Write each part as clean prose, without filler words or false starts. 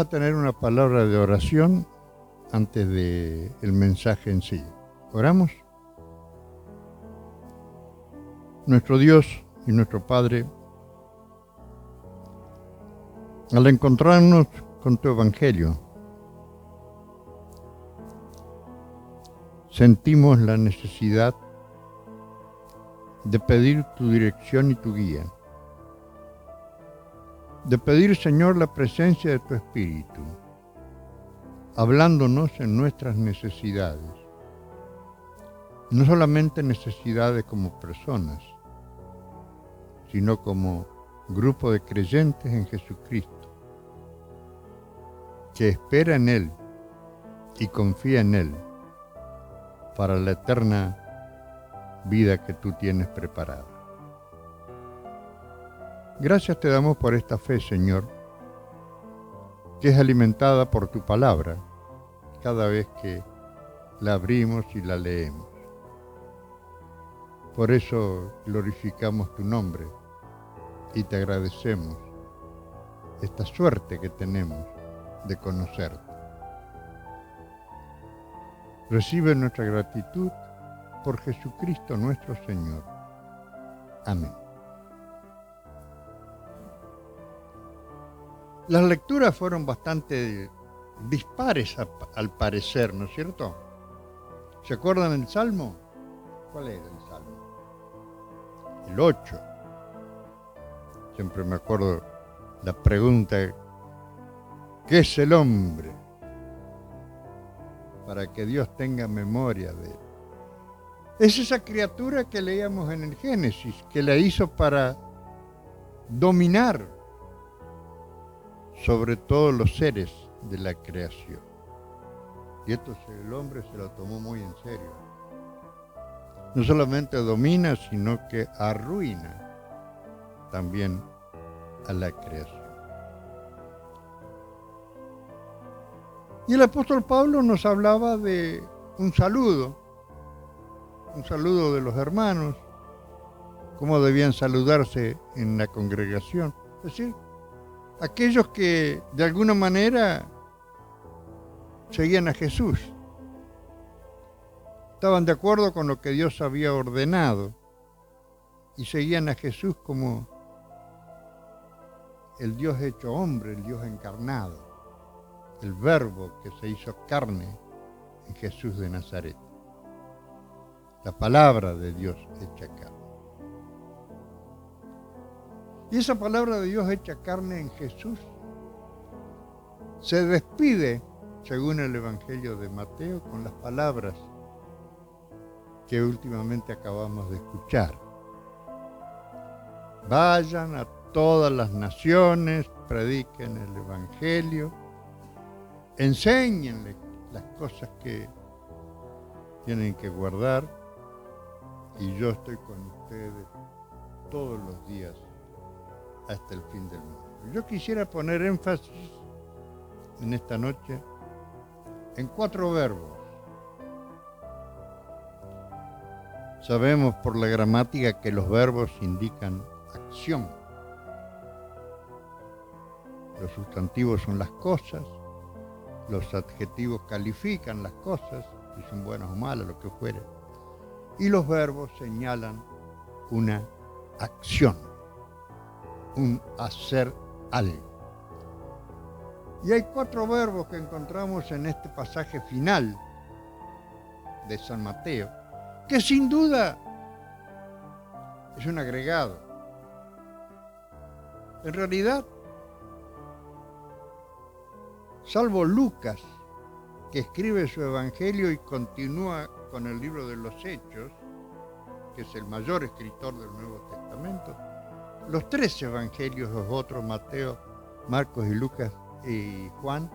tener una palabra de oración antes del mensaje en sí. ¿Oramos? Nuestro Dios y nuestro Padre, al encontrarnos con tu Evangelio, sentimos la necesidad de pedir tu dirección y tu guía, de pedir, Señor, la presencia de tu Espíritu, hablándonos en nuestras necesidades, no solamente necesidades como personas, sino como grupo de creyentes en Jesucristo, que espera en Él y confía en Él para la eterna vida que tú tienes preparada. Gracias te damos por esta fe, Señor, que es alimentada por tu palabra cada vez que la abrimos y la leemos. Por eso glorificamos tu nombre y te agradecemos esta suerte que tenemos de conocerte. Recibe nuestra gratitud por Jesucristo nuestro Señor. Amén. Las lecturas fueron bastante dispares al parecer, ¿no es cierto? ¿Se acuerdan del Salmo? ¿Cuál era el Salmo? El 8. Siempre me acuerdo la pregunta, ¿qué es el hombre? Para que Dios tenga memoria de él. Es esa criatura que leíamos en el Génesis, que la hizo para dominar sobre todos los seres de la creación. Y esto el hombre se lo tomó muy en serio. No solamente domina, sino que arruina también a la creación. Y el apóstol Pablo nos hablaba de un saludo de los hermanos, cómo debían saludarse en la congregación. Es decir, aquellos que de alguna manera seguían a Jesús, estaban de acuerdo con lo que Dios había ordenado y seguían a Jesús como el Dios hecho hombre, el Dios encarnado, el Verbo que se hizo carne en Jesús de Nazaret, la palabra de Dios hecha carne. Y esa palabra de Dios hecha carne en Jesús se despide, según el Evangelio de Mateo, con las palabras que últimamente acabamos de escuchar. Vayan a todas las naciones, prediquen el Evangelio, enséñenle las cosas que tienen que guardar, y yo estoy con ustedes todos los días hasta el fin del mundo. Yo quisiera poner énfasis en esta noche en 4 verbos. Sabemos por la gramática que los verbos indican acción. Los sustantivos son las cosas, los adjetivos califican las cosas, si son buenas o malas, lo que fuere, y los verbos señalan una acción, un hacer algo. Y hay 4 verbos que encontramos en este pasaje final de San Mateo, que sin duda es un agregado. En realidad, salvo Lucas, que escribe su evangelio y continúa con el libro de los Hechos, que es el mayor escritor del Nuevo Testamento, los 3 evangelios, los otros, Mateo, Marcos y Lucas y Juan,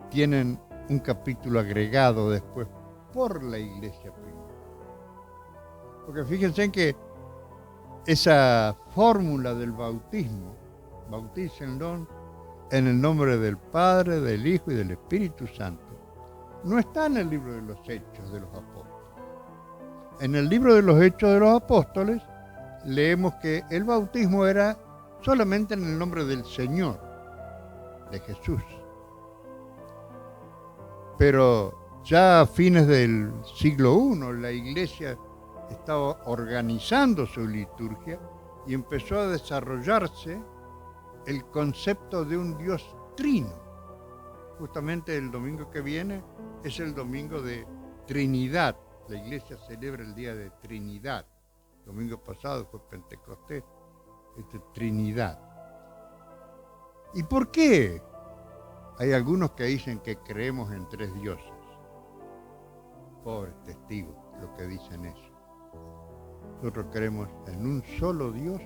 tienen un capítulo agregado después por la iglesia primera. Porque fíjense en que esa fórmula del bautismo, bautícenlo en el nombre del Padre, del Hijo y del Espíritu Santo, no está en el libro de los Hechos de los Apóstoles. En el libro de los Hechos de los Apóstoles leemos que el bautismo era solamente en el nombre del Señor, de Jesús. Pero ya a fines del siglo I la Iglesia estaba organizando su liturgia y empezó a desarrollarse el concepto de un Dios trino. Justamente el domingo que viene es el domingo de Trinidad. La Iglesia celebra el día de Trinidad. El domingo pasado fue Pentecostés, Trinidad. ¿Y por qué? Hay algunos que dicen que creemos en 3 dioses. Pobres testigos, los que dicen eso. Nosotros creemos en un solo Dios,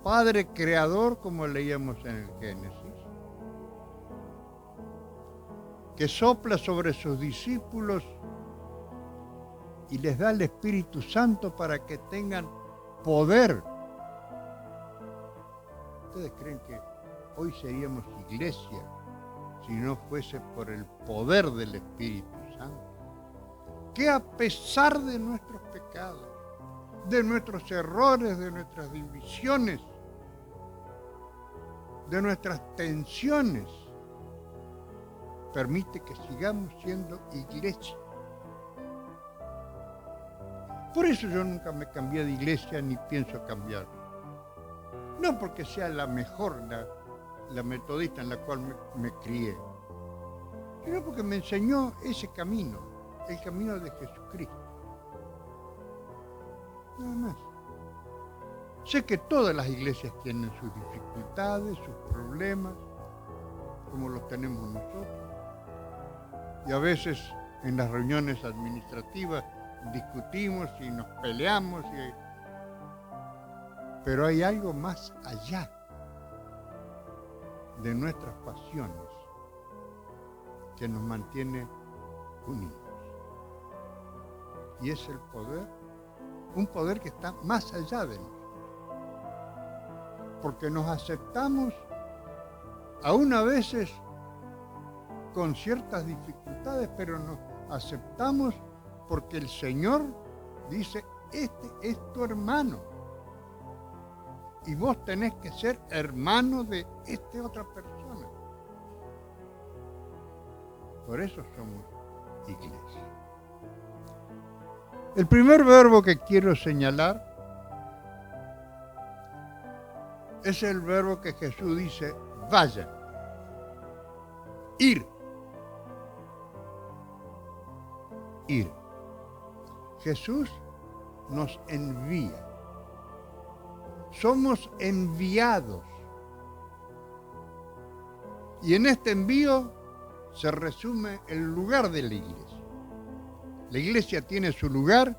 Padre Creador, como leíamos en el Génesis, que sopla sobre sus discípulos y les da el Espíritu Santo para que tengan poder. ¿Ustedes creen que hoy seríamos iglesia si no fuese por el poder del Espíritu Santo? Que a pesar de nuestros pecados, de nuestros errores, de nuestras divisiones, de nuestras tensiones, permite que sigamos siendo iglesia. Por eso yo nunca me cambié de iglesia ni pienso cambiar. No porque sea la mejor, la metodista en la cual me crié, sino porque me enseñó ese camino, el camino de Jesucristo. Nada más. Sé que todas las iglesias tienen sus dificultades, sus problemas, como los tenemos nosotros. Y a veces en las reuniones administrativas discutimos y nos peleamos, pero hay algo más allá de nuestras pasiones que nos mantiene unidos. Y es el poder, un poder que está más allá de nosotros. Porque nos aceptamos, aún a veces con ciertas dificultades, pero nos aceptamos porque el Señor dice, este es tu hermano. Y vos tenés que ser hermano de esta otra persona. Por eso somos iglesia. El primer verbo que quiero señalar es el verbo que Jesús dice, vayan, ir. Ir. Jesús nos envía. Somos enviados. Y en este envío se resume el lugar de la iglesia. La iglesia tiene su lugar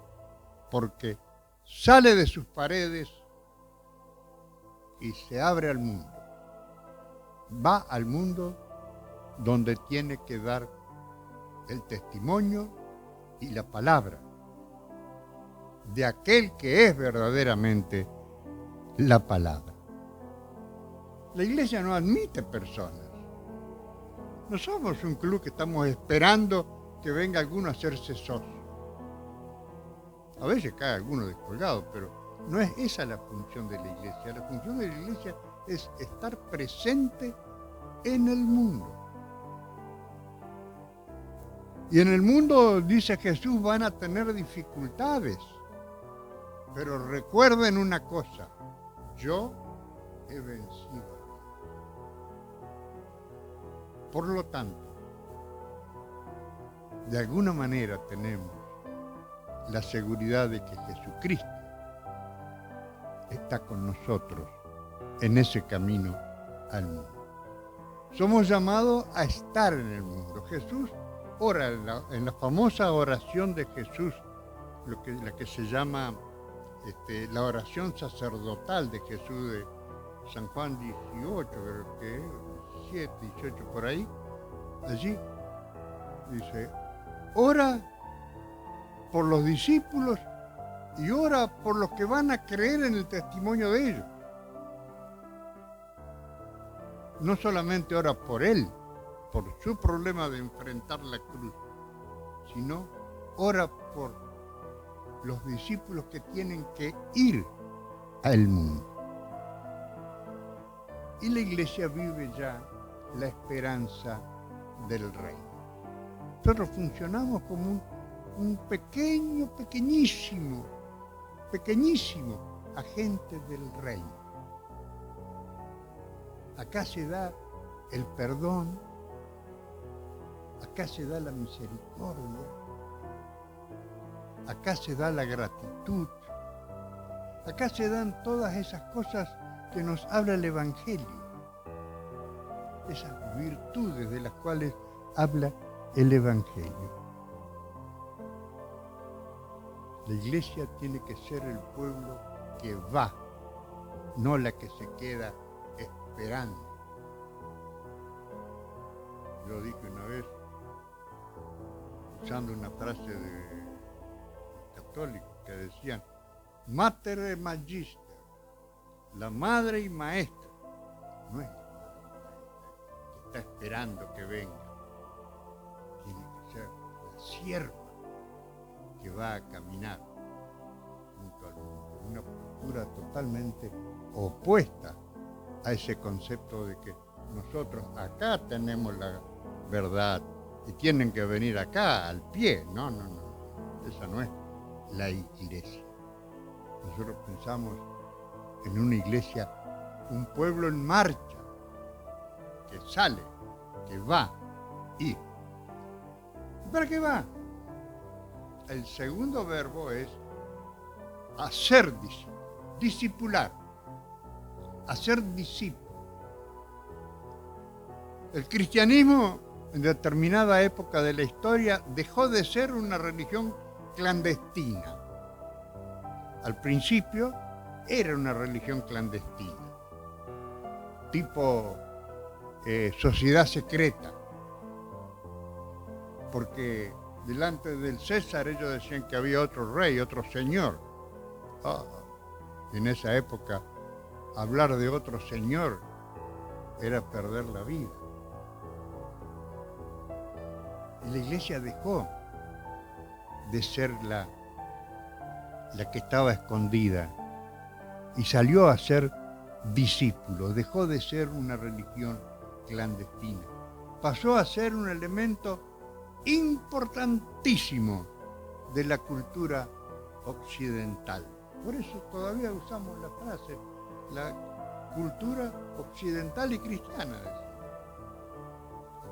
porque sale de sus paredes y se abre al mundo. Va al mundo donde tiene que dar el testimonio y la palabra de aquel que es verdaderamente la palabra. La iglesia no admite personas. No somos un club que estamos esperando que venga alguno a hacerse socio. A veces cae alguno descolgado, pero no es esa la función de la iglesia. La función de la iglesia es estar presente en el mundo. Y en el mundo, dice Jesús, van a tener dificultades. Pero recuerden una cosa, yo he vencido. Por lo tanto, de alguna manera tenemos la seguridad de que Jesucristo está con nosotros en ese camino al mundo. Somos llamados a estar en el mundo. Jesús ora en la famosa oración de Jesús, la que se llama la oración sacerdotal de Jesús de San Juan 18, creo que 17, 18 por ahí. Allí dice, ora por los discípulos y ora por los que van a creer en el testimonio de ellos. No solamente ora por él, por su problema de enfrentar la cruz, sino ora por los discípulos que tienen que ir al mundo. Y la iglesia vive ya la esperanza del reino. Nosotros funcionamos como un pequeñísimo agente del reino. Acá se da el perdón, acá se da la misericordia, acá se da la gratitud, acá se dan todas esas cosas que nos habla el Evangelio, esas virtudes de las cuales habla el Evangelio. La iglesia tiene que ser el pueblo que va, no la que se queda esperando. Yo dije una vez, usando una frase de católicos que decían, Mater Magister, la madre y maestra, no es la madre y maestra que está esperando que venga, tiene que ser la sierva que va a caminar junto al mundo, una cultura totalmente opuesta a ese concepto de que nosotros acá tenemos la verdad y tienen que venir acá al pie. No, esa no es la iglesia. Nosotros pensamos en una iglesia, un pueblo en marcha, que sale, que va, y ¿para qué va? El segundo verbo es hacer discípulo, discipular, hacer discípulo. El cristianismo en determinada época de la historia dejó de ser una religión clandestina. Al principio era una religión clandestina, tipo sociedad secreta, porque delante del César ellos decían que había otro rey, otro señor. En esa época hablar de otro señor era perder la vida. Y la iglesia dejó de ser la que estaba escondida y salió a ser discípulo, dejó de ser una religión clandestina, pasó a ser un elemento importantísimo de la cultura occidental. Por eso todavía usamos la frase, la cultura occidental y cristiana.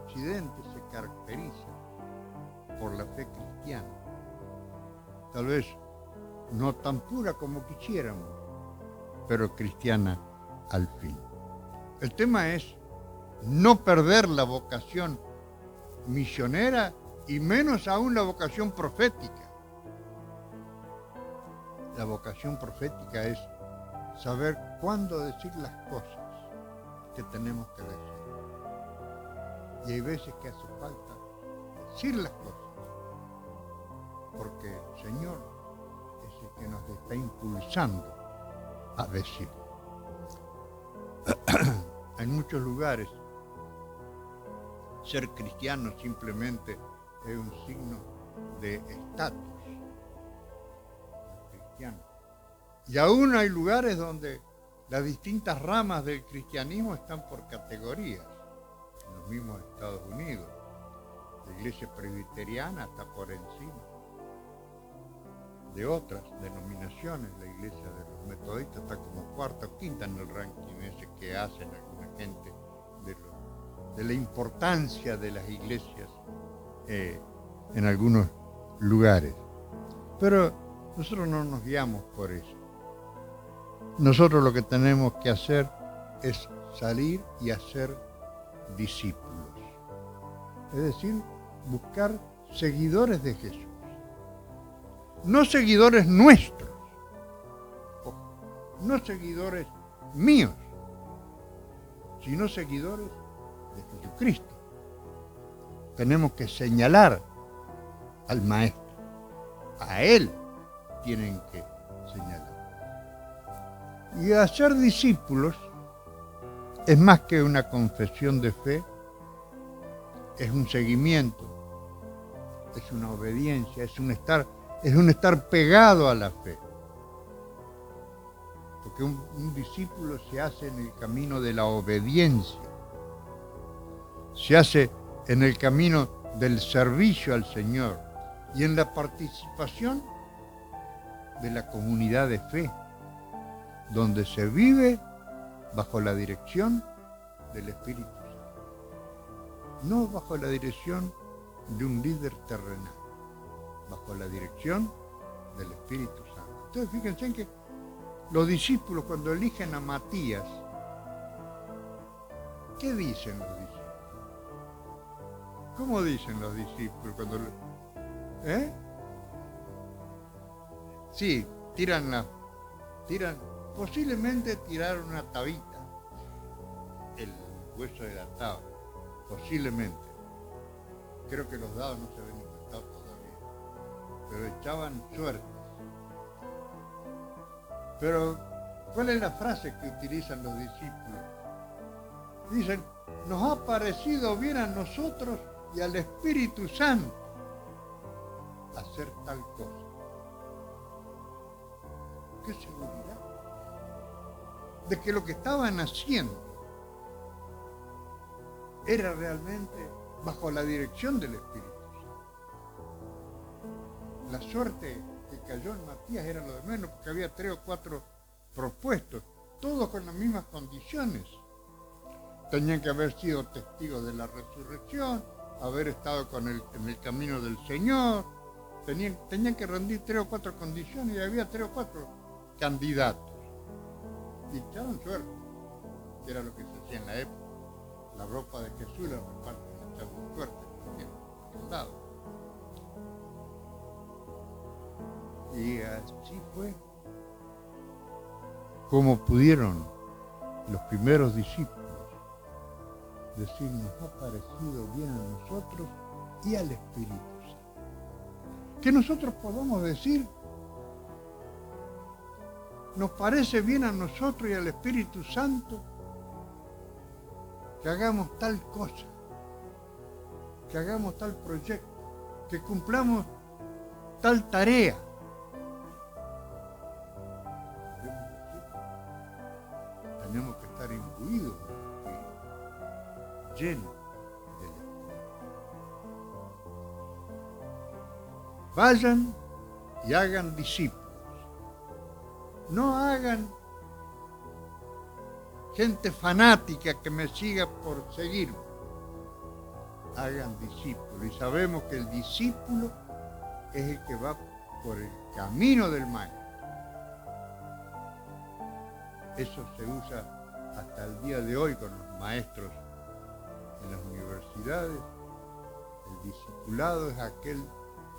Occidente se caracteriza por la fe cristiana, tal vez no tan pura como quisiéramos, pero cristiana al fin. El tema es no perder la vocación misionera y menos aún la vocación profética. La vocación profética es saber cuándo decir las cosas que tenemos que decir. Y hay veces que hace falta decir las cosas, porque el Señor es el que nos está impulsando a decir. En muchos lugares, ser cristiano simplemente es un signo de estatus. Cristiano. Y aún hay lugares donde las distintas ramas del cristianismo están por categorías. En los mismos Estados Unidos, la iglesia presbiteriana está por encima de otras denominaciones. La iglesia de los metodistas está como cuarta o quinta en el ranking ese que hacen alguna gente de la importancia de las iglesias en algunos lugares. Pero nosotros no nos guiamos por eso. Nosotros lo que tenemos que hacer es salir y hacer discípulos. Es decir, buscar seguidores de Jesús. No seguidores nuestros, no seguidores míos, sino seguidores de Jesucristo. Tenemos que señalar al Maestro. A Él tienen que señalar. Y hacer discípulos es más que una confesión de fe, es un seguimiento, es una obediencia, es un estar pegado a la fe. Porque un discípulo se hace en el camino de la obediencia, se hace en el camino del servicio al Señor y en la participación de la comunidad de fe, donde se vive bajo la dirección del Espíritu Santo, no bajo la dirección de un líder terrenal, bajo la dirección del Espíritu Santo. Entonces fíjense en que los discípulos cuando eligen a Matías, ¿qué dicen los discípulos? ¿Cómo dicen los discípulos cuando Sí, posiblemente tiraron una tabita, el hueso de la tabla, posiblemente. Creo que los dados no se habían inventado todavía, pero echaban suerte. Pero, ¿cuál es la frase que utilizan los discípulos? Dicen, nos ha parecido bien a nosotros y al Espíritu Santo hacer tal cosa. ¿Qué seguridad? De que lo que estaban haciendo era realmente bajo la dirección del Espíritu Santo. La suerte que cayó en Matías era lo de menos, porque había 3 o 4 propuestos, todos con las mismas condiciones. Tenían que haber sido testigos de la resurrección, haber estado en el camino del Señor, tenían que rendir 3 o 4 condiciones y había 3 o 4 candidatos. Y echaron suerte, que era lo que se hacía en la época. La ropa de Jesús la reparten echando suerte también, soldados. Y así fue como pudieron los primeros discípulos decir, nos ha parecido bien a nosotros y al Espíritu Santo. Que nosotros podamos decir, nos parece bien a nosotros y al Espíritu Santo que hagamos tal cosa, que hagamos tal proyecto, que cumplamos tal tarea. Tenemos que estar imbuidos del Espíritu, llenos del Espíritu. Vayan y hagan discípulos. No hagan gente fanática que me siga por seguirme. Hagan discípulos. Y sabemos que el discípulo es el que va por el camino del maestro. Eso se usa hasta el día de hoy con los maestros en las universidades. El discipulado es aquel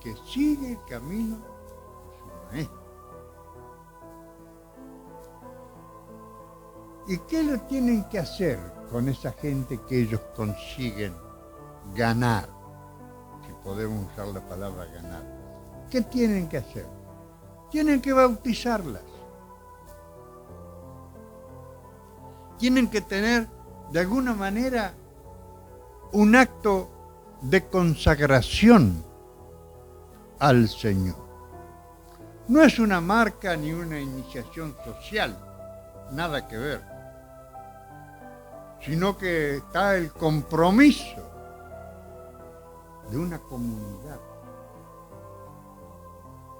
que sigue el camino de su maestro. ¿Y qué lo tienen que hacer con esa gente que ellos consiguen ganar? Si podemos usar la palabra ganar. ¿Qué tienen que hacer? Tienen que bautizarlas. Tienen que tener, de alguna manera, un acto de consagración al Señor. No es una marca ni una iniciación social, nada que ver, sino que está el compromiso de una comunidad.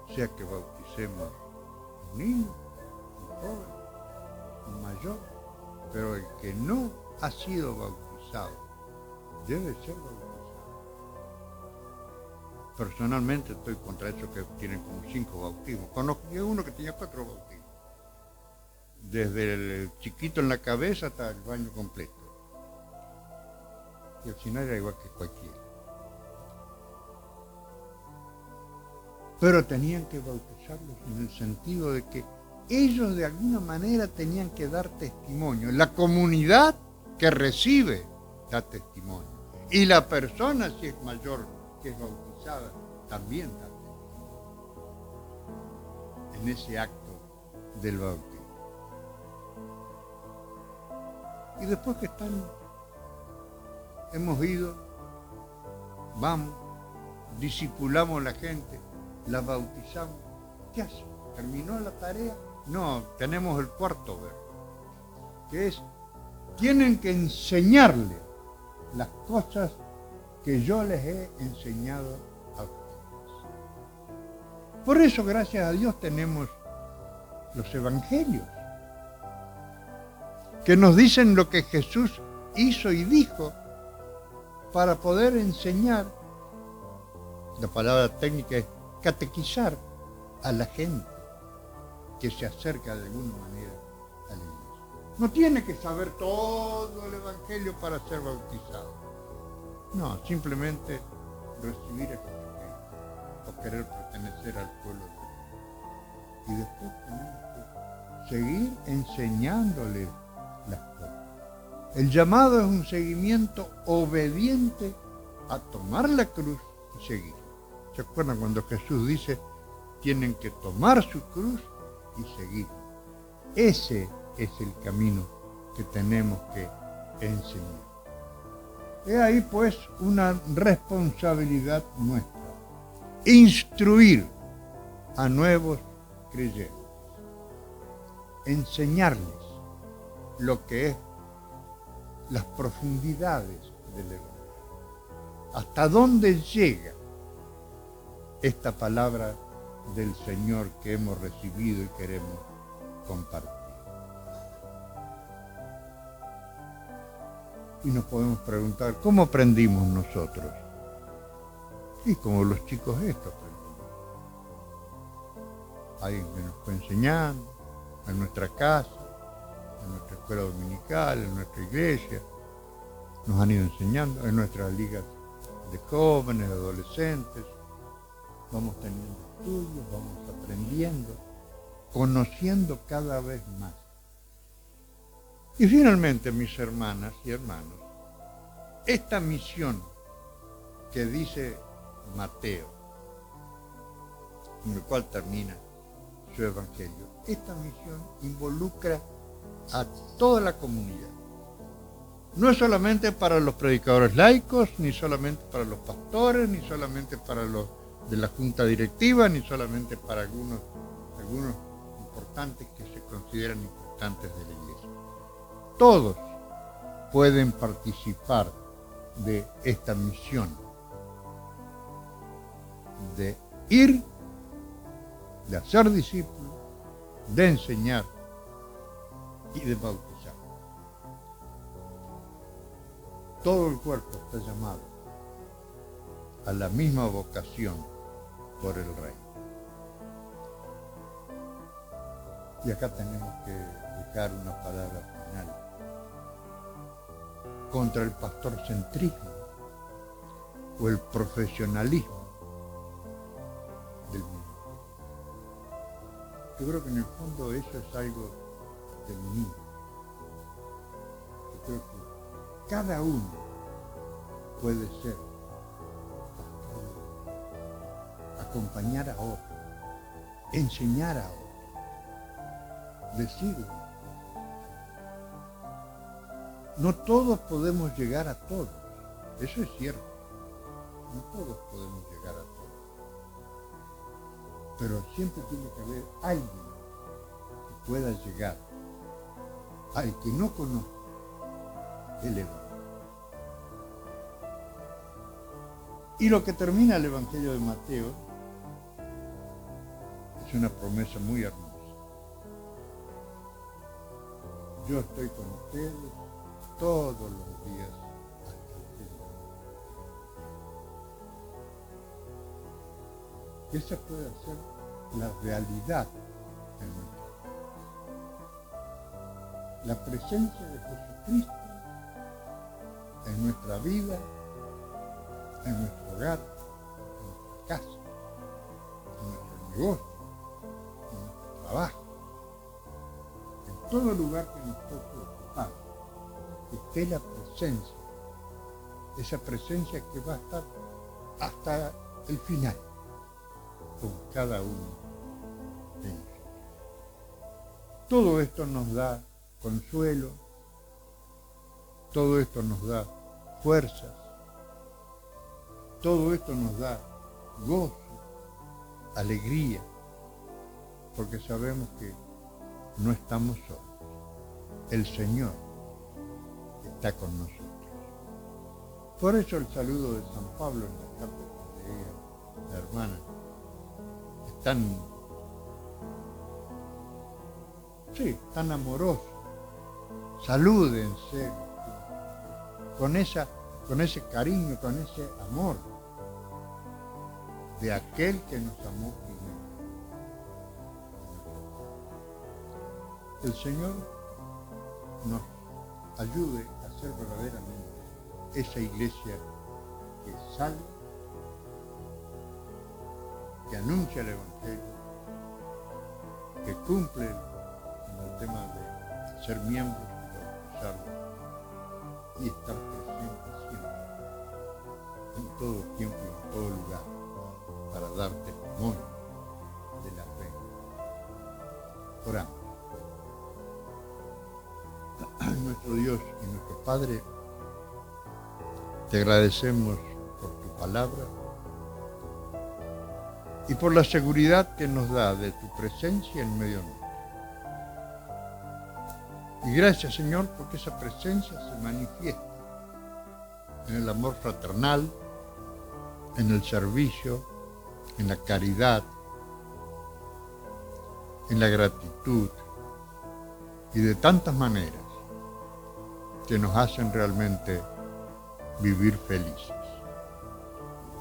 O sea que bauticemos un niño, un joven, un mayor, pero el que no ha sido bautizado debe ser bautizado. Personalmente estoy contra eso que tienen como 5 bautismos. Conocí uno que tenía 4 bautismos. Desde el chiquito en la cabeza hasta el baño completo. Y al final era igual que cualquiera. Pero tenían que bautizarlos en el sentido de que ellos de alguna manera tenían que dar testimonio. La comunidad que recibe da testimonio. Y la persona, si es mayor, que es bautizada, también da testimonio en ese acto del bautismo. Y después que hemos ido, vamos, discipulamos a la gente, la bautizamos. ¿Qué hace? ¿Terminó la tarea? No, tenemos el cuarto verbo, que es, tienen que enseñarle las cosas que yo les he enseñado a ustedes. Por eso, gracias a Dios, tenemos los evangelios, que nos dicen lo que Jesús hizo y dijo para poder enseñar. La palabra técnica es catequizar a la gente que se acerca de alguna manera a la iglesia. No tiene que saber todo el evangelio para ser bautizado. No, simplemente recibir a Jesucristo o querer pertenecer al pueblo de Dios. Y después tenemos que seguir enseñándole las cosas. El llamado es un seguimiento obediente a tomar la cruz y seguir. ¿Se acuerdan cuando Jesús dice, tienen que tomar su cruz y seguir? Ese es el camino que tenemos que enseñar. He ahí pues una responsabilidad nuestra, instruir a nuevos creyentes, enseñarles lo que es las profundidades del Evangelio, hasta dónde llega esta palabra del Señor que hemos recibido y queremos compartir. Y nos podemos preguntar, ¿cómo aprendimos nosotros? Y como los chicos esto aprendimos. Alguien que nos fue enseñando, en nuestra casa, en nuestra escuela dominical, en nuestra iglesia, nos han ido enseñando, en nuestras ligas de jóvenes, de adolescentes, vamos teniendo estudios, vamos aprendiendo, conociendo cada vez más. Y finalmente, mis hermanas y hermanos, esta misión que dice Mateo, en el cual termina su evangelio, esta misión involucra a toda la comunidad. No es solamente para los predicadores laicos, ni solamente para los pastores, ni solamente para los de la junta directiva, ni solamente para algunos importantes que se consideran importantes de la iglesia. Todos pueden participar de esta misión de ir, de hacer discípulos, de enseñar y de bautizar. Todo el cuerpo está llamado a la misma vocación por el Rey. Y acá tenemos que dejar una palabra final contra el pastorcentrismo o el profesionalismo del mundo. Yo creo que en el fondo eso es algo del mundo. Yo creo que cada uno puede ser pastor, acompañar a otro, enseñar a otro, decir. No todos podemos llegar a todos, eso es cierto. No todos podemos llegar a todos. Pero siempre tiene que haber alguien que pueda llegar al que no conoce el Evangelio. Y lo que termina el Evangelio de Mateo es una promesa muy hermosa. Yo estoy con ustedes todos los días hasta el fin. Y esa puede ser la realidad de nuestra vida. La presencia de Jesucristo en nuestra vida, en nuestro hogar, en nuestra casa, en nuestro negocio, en nuestro trabajo, en todo lugar que nos toque ocupar, que esté la presencia, esa presencia que va a estar hasta el final con cada uno de nosotros. Todo esto nos da consuelo, todo esto nos da fuerzas, todo esto nos da gozo, alegría, porque sabemos que no estamos solos. El Señor está con nosotros. Por eso el saludo de San Pablo en la carta que leía la hermana es tan amoroso. Salúdense con ese cariño, con ese amor de aquel que nos amó primero. El Señor nos ayude a ser verdaderamente esa iglesia que sale, que anuncia el Evangelio, que cumple en el tema de ser miembros y bautizarlos y estar presente siempre, en todo tiempo y en todo lugar, para dar testimonio de la fe. Oramos. Nuestro Dios y nuestro Padre, te agradecemos por tu palabra y por la seguridad que nos da de tu presencia en medio nuestro. Y gracias, Señor, porque esa presencia se manifiesta en el amor fraternal, en el servicio, en la caridad, en la gratitud y de tantas maneras que nos hacen realmente vivir felices.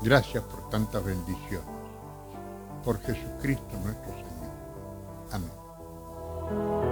Gracias por tantas bendiciones. Por Jesucristo nuestro Señor. Amén.